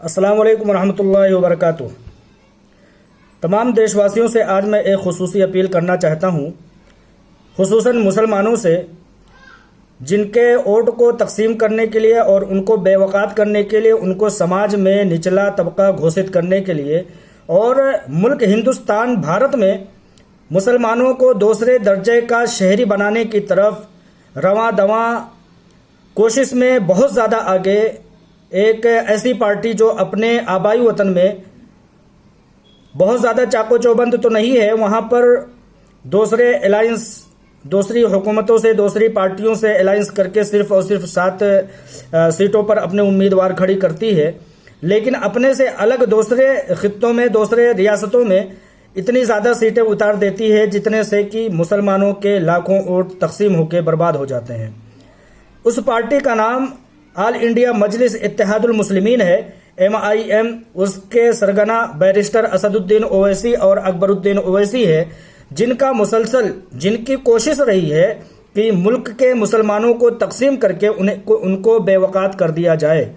अस्सलाम वालेकुम रहमतुल्लाहि व बरकातुहू। तमाम देशवासियों से आज मैं एक खुसूसी अपील करना चाहता हूँ, खुसूसन मुसलमानों से, जिनके वोट को तकसीम करने के लिए और उनको बेवकात करने के लिए, उनको समाज में निचला तबका घोषित करने के लिए और मुल्क हिंदुस्तान भारत में मुसलमानों को दूसरे दर्जे का शहरी बनाने की तरफ रवां दवां कोशिश में बहुत ज़्यादा आगे एक ऐसी पार्टी जो अपने आबाई वतन में बहुत ज़्यादा चाको चौबंद तो नहीं है, वहाँ पर दूसरे अलायंस, दूसरी हुकूमतों से, दूसरी पार्टियों से अलायंस करके सिर्फ और सिर्फ 7 सीटों पर अपने उम्मीदवार खड़ी करती है, लेकिन अपने से अलग दूसरे खित्तों में, दूसरे रियासतों में इतनी ज़्यादा सीटें उतार देती है जितने से कि मुसलमानों के लाखों वोट तकसीम होकर बर्बाद हो जाते हैं। उस पार्टी का नाम ऑल इंडिया मजलिस इत्तेहादुल मुस्लिमीन है, MIM। उसके सरगना बैरिस्टर असदुद्दीन ओवैसी और अकबरुद्दीन ओवैसी है, जिनका मुसलसल, जिनकी कोशिश रही है कि मुल्क के मुसलमानों को तकसीम करके उनको बेवकात कर दिया जाए।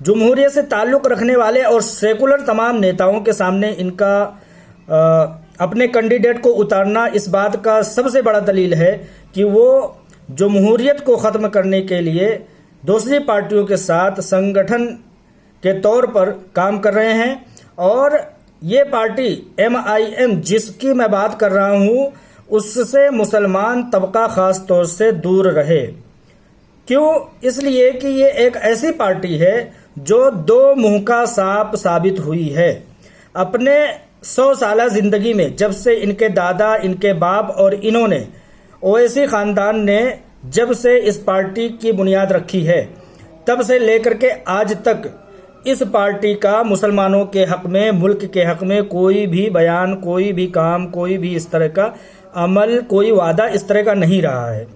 जमहूरियत से ताल्लुक़ रखने वाले और सेकुलर तमाम नेताओं के सामने इनका अपने कैंडिडेट को उतारना इस बात का सबसे बड़ा दलील है कि वो जमहूरियत को ख़त्म करने के लिए दूसरी पार्टियों के साथ संगठन के तौर पर काम कर रहे हैं। और ये पार्टी MIM जिसकी मैं बात कर रहा हूँ, उससे मुसलमान तबका ख़ास तौर से दूर रहे। क्यों? इसलिए कि ये एक ऐसी पार्टी है जो दो मुंह का सांप साबित हुई है। अपने 100 साला ज़िंदगी में, जब से इनके दादा, इनके बाप और इन्होंने, ओवैसी ख़ानदान ने जब से इस पार्टी की बुनियाद रखी है, तब से लेकर के आज तक इस पार्टी का मुसलमानों के हक में, मुल्क के हक में कोई भी बयान, कोई भी काम, कोई भी इस तरह का अमल, कोई वादा इस तरह का नहीं रहा है।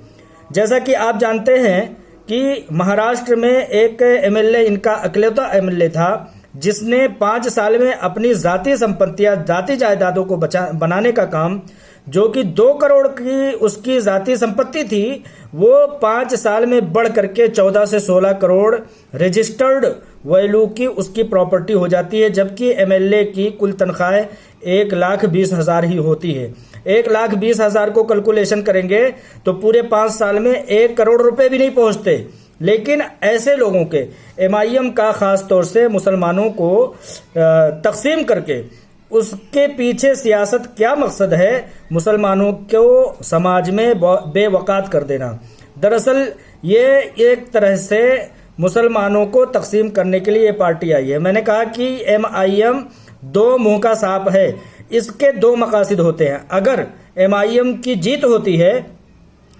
जैसा कि आप जानते हैं कि महाराष्ट्र में एक MLA, इनका अकेलौता MLA था, जिसने 5 साल में अपनी ज़ाती संपत्तियां, ज़ाती जायदादों को बनाने का काम, जो कि 2 करोड़ की उसकी ज़ाती संपत्ति थी, वो 5 साल में बढ़ करके 14 से 16 करोड़ रजिस्टर्ड वैल्यू की उसकी प्रॉपर्टी हो जाती है, जबकि MLA की कुल तनख्वाह 1,20,000 ही होती है। 1,20,000 को कैलकुलेशन करेंगे तो पूरे 5 साल में 1 करोड़ रुपए भी नहीं पहुंचते। लेकिन ऐसे लोगों के, MIM का ख़ास तौर से मुसलमानों को तकसीम करके उसके पीछे सियासत क्या मकसद है? मुसलमानों को समाज में बेवकात कर देना। दरअसल ये एक तरह से मुसलमानों को तकसीम करने के लिए ये पार्टी आई है। मैंने कहा कि MIM 2 मुंह का सांप है। इसके 2 मकासद होते हैं। अगर MIM की जीत होती है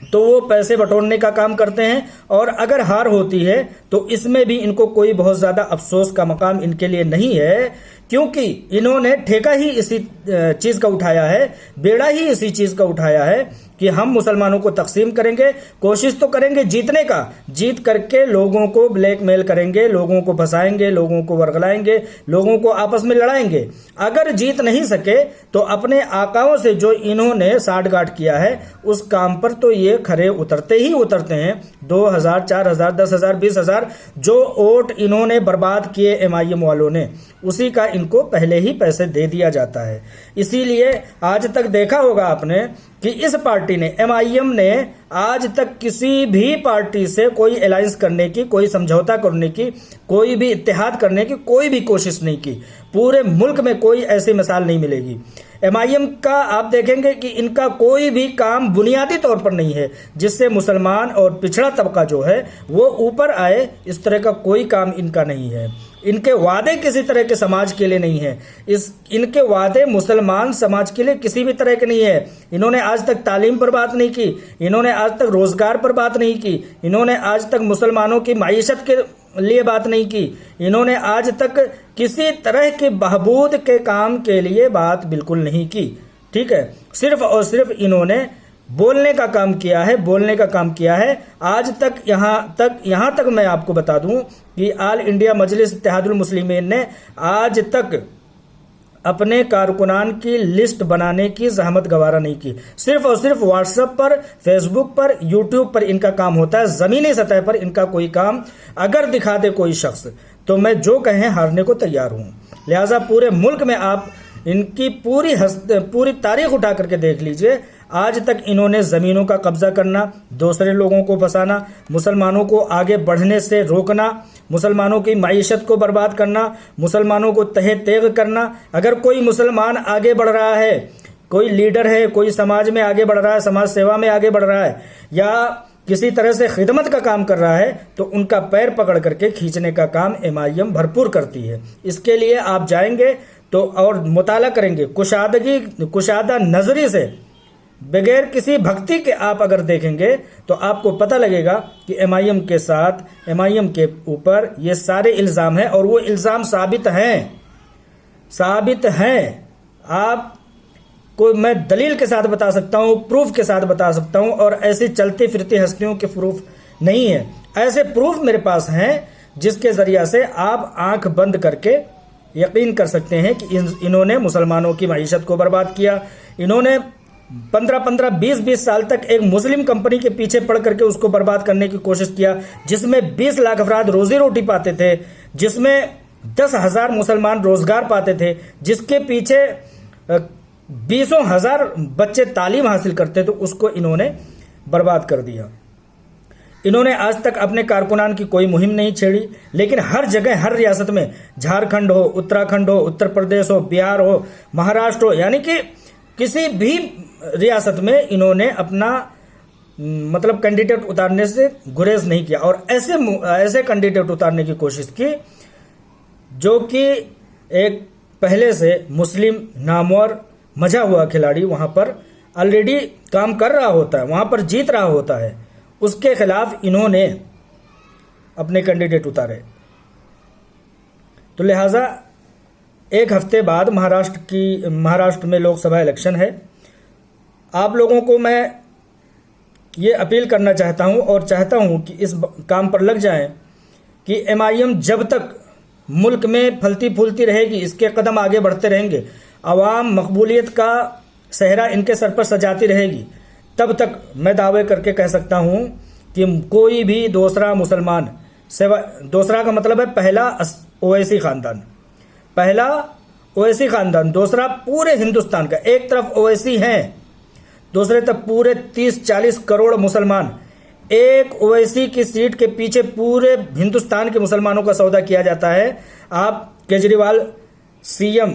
तो वो पैसे बटोरने का काम करते हैं, और अगर हार होती है तो इसमें भी इनको कोई बहुत ज़्यादा अफसोस का मकाम इनके लिए नहीं है, क्योंकि इन्होंने ठेका ही इसी चीज़ का उठाया है, बेड़ा ही इसी चीज़ का उठाया है कि हम मुसलमानों को तकसीम करेंगे। कोशिश तो करेंगे जीतने का, जीत करके लोगों को ब्लैकमेल करेंगे, लोगों को फंसाएंगे, लोगों को वर्गलाएंगे, लोगों को आपस में लड़ाएंगे। अगर जीत नहीं सके तो अपने आकाओं से जो इन्होंने साठगांठ किया है, उस काम पर तो ये खरे उतरते ही उतरते हैं। 2,000, 4,000, 10,000, 20,000 जो वोट इन्होंने बर्बाद किए MIM वालों ने, उसी का इनको पहले ही पैसे दे दिया जाता है। इसीलिए आज तक देखा होगा आपने कि इस पार्टी ने, MIM ने आज तक किसी भी पार्टी से कोई अलायंस करने की, कोई समझौता करने की, कोई भी इत्तेहाद करने की कोई भी कोशिश नहीं की। पूरे मुल्क में कोई ऐसी मिसाल नहीं मिलेगी। MIM का आप देखेंगे कि इनका कोई भी काम बुनियादी तौर पर नहीं है जिससे मुसलमान और पिछड़ा तबका जो है वो ऊपर आए। इस तरह का कोई काम इनका नहीं है। इनके वादे किसी तरह के समाज के लिए नहीं है। इनके वादे मुसलमान समाज के लिए किसी भी तरह के नहीं है। इन्होंने आज तक तालीम पर बात नहीं की, इन्होंने आज तक रोजगार पर बात नहीं की, इन्होंने आज तक मुसलमानों की माईशत के लिए बात नहीं की, इन्होंने आज तक किसी तरह के बहबूद के काम के लिए बात बिल्कुल नहीं की। ठीक है, सिर्फ और सिर्फ इन्होंने बोलने का काम किया है, बोलने का काम किया है। आज तक यहाँ तक मैं आपको बता दूं कि ऑल इंडिया मजलिस इत्तेहादुल मुस्लिमीन ने आज तक अपने कारकुनान की लिस्ट बनाने की जहमत गवारा नहीं की। सिर्फ और सिर्फ व्हाट्सएप पर, फेसबुक पर, यूट्यूब पर इनका काम होता है। जमीनी सतह पर इनका कोई काम अगर दिखा दे कोई शख्स तो मैं जो कहें हारने को तैयार हूं। लिहाजा पूरे मुल्क में आप इनकी पूरी तारीख उठा करके देख लीजिए। आज तक इन्होंने जमीनों का कब्जा करना, दूसरे लोगों को फंसाना, मुसलमानों को आगे बढ़ने से रोकना, मुसलमानों की माईशत को बर्बाद करना, मुसलमानों को तहे तेग करना। अगर कोई मुसलमान आगे बढ़ रहा है, कोई लीडर है, कोई समाज में आगे बढ़ रहा है, समाज सेवा में आगे बढ़ रहा है या किसी तरह से खिदमत का काम कर रहा है तो उनका पैर पकड़ करके खींचने का काम MIM भरपूर करती है। इसके लिए आप जाएंगे तो और मुताला करेंगे कुशादा नजरी से, बगैर किसी भक्ति के आप अगर देखेंगे तो आपको पता लगेगा कि MIM के साथ, MIM के ऊपर ये सारे इल्ज़ाम हैं और वो इल्ज़ाम साबित हैं। आप को मैं दलील के साथ बता सकता हूँ, प्रूफ के साथ बता सकता हूँ, और ऐसी चलती फिरती हस्तियों के प्रूफ नहीं है। ऐसे प्रूफ मेरे पास हैं जिसके जरिया से आप आंख बंद करके यकीन कर सकते हैं कि इन्होंने मुसलमानों की मईशत को बर्बाद किया। इन्होंने 15-15, 20-20 साल तक एक मुस्लिम कंपनी के पीछे पड़ करके उसको बर्बाद करने की कोशिश किया, जिसमें 20 लाख अफराद रोजी रोटी पाते थे, जिसमें 10,000 मुसलमान रोजगार पाते थे, जिसके पीछे 20,000 बच्चे तालीम हासिल करते थे, उसको इन्होंने बर्बाद कर दिया। इन्होंने आज तक अपने कारकुनान की कोई मुहिम नहीं छेड़ी, लेकिन हर जगह, हर रियासत में, झारखंड हो, उत्तराखंड हो, उत्तर प्रदेश हो, बिहार हो, महाराष्ट्र हो, यानी कि किसी भी रियासत में इन्होंने अपना मतलब कैंडिडेट उतारने से गुरेज नहीं किया और ऐसे कैंडिडेट उतारने की कोशिश की जो कि एक पहले से मुस्लिम नामवर मजा हुआ खिलाड़ी वहां पर ऑलरेडी काम कर रहा होता है, वहां पर जीत रहा होता है, उसके खिलाफ इन्होंने अपने कैंडिडेट उतारे। तो लिहाजा एक हफ्ते बाद महाराष्ट्र में लोकसभा इलेक्शन है। आप लोगों को मैं ये अपील करना चाहता हूं और चाहता हूं कि इस काम पर लग जाएं कि MIM जब तक मुल्क में फलती फूलती रहेगी, इसके कदम आगे बढ़ते रहेंगे, अवाम मकबूलियत का सहरा इनके सर पर सजाती रहेगी, तब तक मैं दावे करके कह सकता हूं कि कोई भी दूसरा मुसलमान, दूसरा का मतलब है पहला ओवैसी खानदान, पहला ओवैसी खानदान, दूसरा पूरे हिंदुस्तान का, एक तरफ ओवैसी हैं, दूसरे तरफ पूरे 30-40 करोड़ मुसलमान। एक ओवैसी की सीट के पीछे पूरे हिंदुस्तान के मुसलमानों का सौदा किया जाता है। आप केजरीवाल CM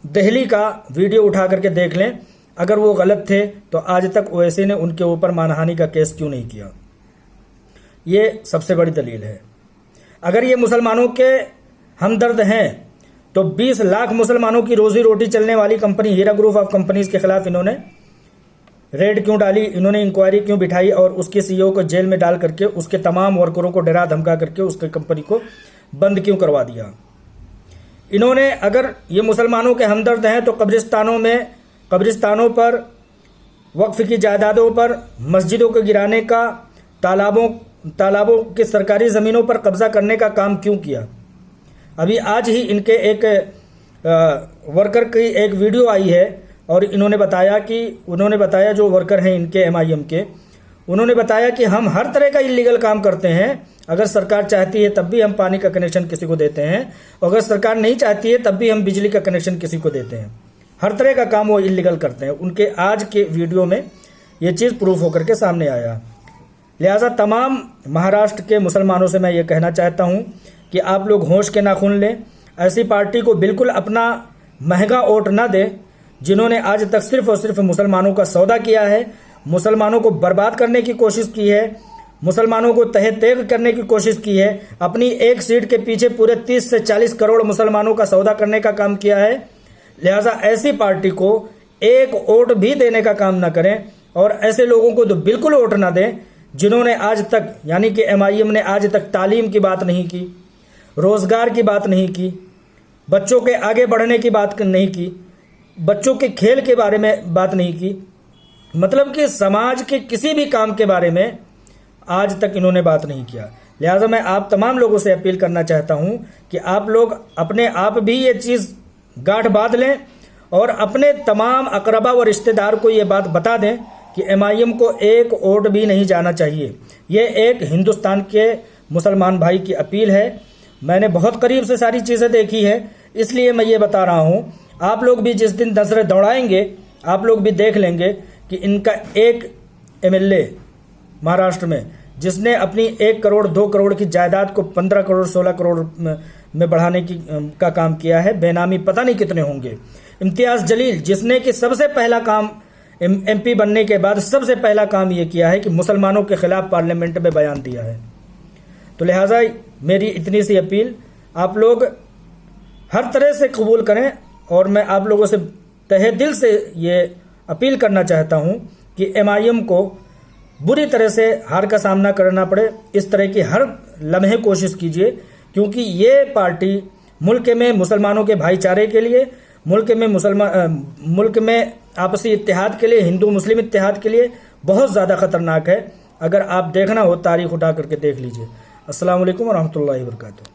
दिल्ली का वीडियो उठा करके देख लें, अगर वो गलत थे तो आज तक ओवैसी ने उनके ऊपर मानहानि का केस क्यों नहीं किया। ये सबसे बड़ी दलील है। अगर ये मुसलमानों के हमदर्द हैं तो 20 लाख मुसलमानों की रोजी रोटी चलने वाली company Hira group of companies के खिलाफ इन्होंने रेड क्यों डाली, इन्होंने इंक्वायरी क्यों बिठाई और उसके CEO को जेल में डाल करके उसके तमाम वर्करों को डरा धमका करके उसके कंपनी को बंद क्यों करवा दिया। इन्होंने, अगर ये मुसलमानों के हमदर्द हैं तो कब्रिस्तानों पर, वक्फ की जायदादों पर, मस्जिदों को गिराने का, तालाबों के सरकारी ज़मीनों पर कब्जा करने का काम क्यों किया। अभी आज ही इनके एक वर्कर की एक वीडियो आई है और उन्होंने बताया जो वर्कर हैं इनके MIM के, उन्होंने बताया कि हम हर तरह का इलीगल काम करते हैं, अगर सरकार चाहती है तब भी हम पानी का कनेक्शन किसी को देते हैं, अगर सरकार नहीं चाहती है तब भी हम बिजली का कनेक्शन किसी को देते हैं, हर तरह का काम वो इलीगल करते हैं। उनके आज के वीडियो में ये चीज़ प्रूफ होकर के सामने आया। लिहाजा तमाम महाराष्ट्र के मुसलमानों से मैं ये कहना चाहता हूँ कि आप लोग होश के नाखून लें, ऐसी पार्टी को बिल्कुल अपना महंगा वोट ना दें जिन्होंने आज तक सिर्फ और सिर्फ मुसलमानों का सौदा किया है, मुसलमानों को बर्बाद करने की कोशिश की है, मुसलमानों को तहे तेग करने की कोशिश की है, अपनी एक सीट के पीछे पूरे 30 से 40 करोड़ मुसलमानों का सौदा करने का काम किया है। लिहाजा ऐसी पार्टी को एक वोट भी देने का काम ना करें और ऐसे लोगों को तो बिल्कुल वोट ना दें जिन्होंने आज तक, यानी कि MIM ने आज तक तालीम की बात नहीं की, रोजगार की बात नहीं की, बच्चों के आगे बढ़ने की बात नहीं की, बच्चों के खेल के बारे में बात नहीं की, मतलब कि समाज के किसी भी काम के बारे में आज तक इन्होंने बात नहीं किया। लिहाजा मैं आप तमाम लोगों से अपील करना चाहता हूं कि आप लोग अपने आप भी ये चीज़ गांठ बांध लें और अपने तमाम अकरबा व रिश्तेदार को ये बात बता दें कि MIM को एक वोट भी नहीं जाना चाहिए। ये एक हिंदुस्तान के मुसलमान भाई की अपील है। मैंने बहुत करीब से सारी चीज़ें देखी है, इसलिए मैं ये बता रहा हूँ। आप लोग भी जिस दिन नजरें दौड़ाएंगे, आप लोग भी देख लेंगे कि इनका एक MLA महाराष्ट्र में, जिसने अपनी 1 करोड़ 2 करोड़ की जायदाद को 15 करोड़ 16 करोड़ में बढ़ाने का काम किया है। बेनामी पता नहीं कितने होंगे। इम्तियाज़ जलील, जिसने कि सबसे पहला काम MP बनने के बाद सबसे पहला काम ये किया है कि मुसलमानों के खिलाफ पार्लियामेंट में बयान दिया है। तो लिहाजा मेरी इतनी सी अपील आप लोग हर तरह से कबूल करें, और मैं आप लोगों से तहे दिल से ये अपील करना चाहता हूँ कि MIM को बुरी तरह से हार का सामना करना पड़े, इस तरह की हर लम्हे कोशिश कीजिए, क्योंकि ये पार्टी मुल्क में मुसलमानों के भाईचारे के लिए, मुल्क में आपसी इत्तेहाद के लिए, हिंदू मुस्लिम इत्तेहाद के लिए बहुत ज़्यादा ख़तरनाक है। अगर आप देखना हो तारीख उठा करके देख लीजिए। अस्सलाम वालेकुम व रहमतुल्लाहि व बरकातुहू।